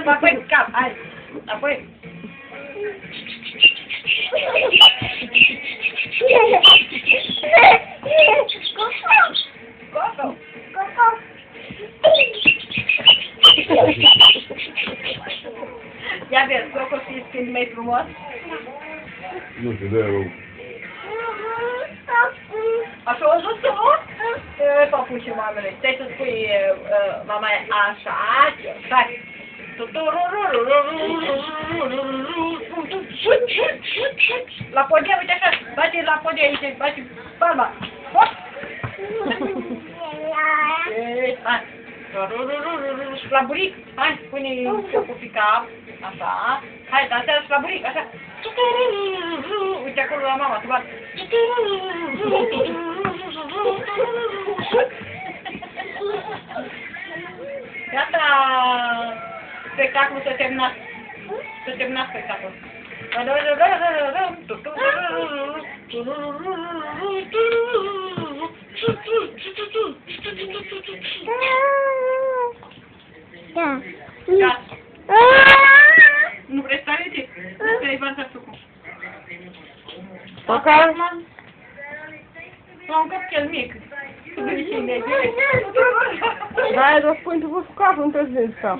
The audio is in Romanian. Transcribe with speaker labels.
Speaker 1: Apoi cap, hai. Apoi. Coco. Coco. Ia vezi, Coco se schimbi mai frumos?
Speaker 2: Nu știu, de-aia rău.
Speaker 1: Așa o zis tu? Papușii mamele, stai să spui mama așa, stai. La podea, uite așa, bate la podea aici, bate palma. Hop! Hai. Slaburic, hai, pune capul pe cap, așa. Hai, dansează slaburic, așa. Uite acolo la mama, tu bat. Gata, spectacolul s-a terminat. S-a terminat spectacolul. Gata. Nu vrei să arăți? Nu vrei să tu.
Speaker 3: Poca?
Speaker 1: La un copil mic.
Speaker 3: Da, eu spun tu cu capul într-o zi.
Speaker 1: Da?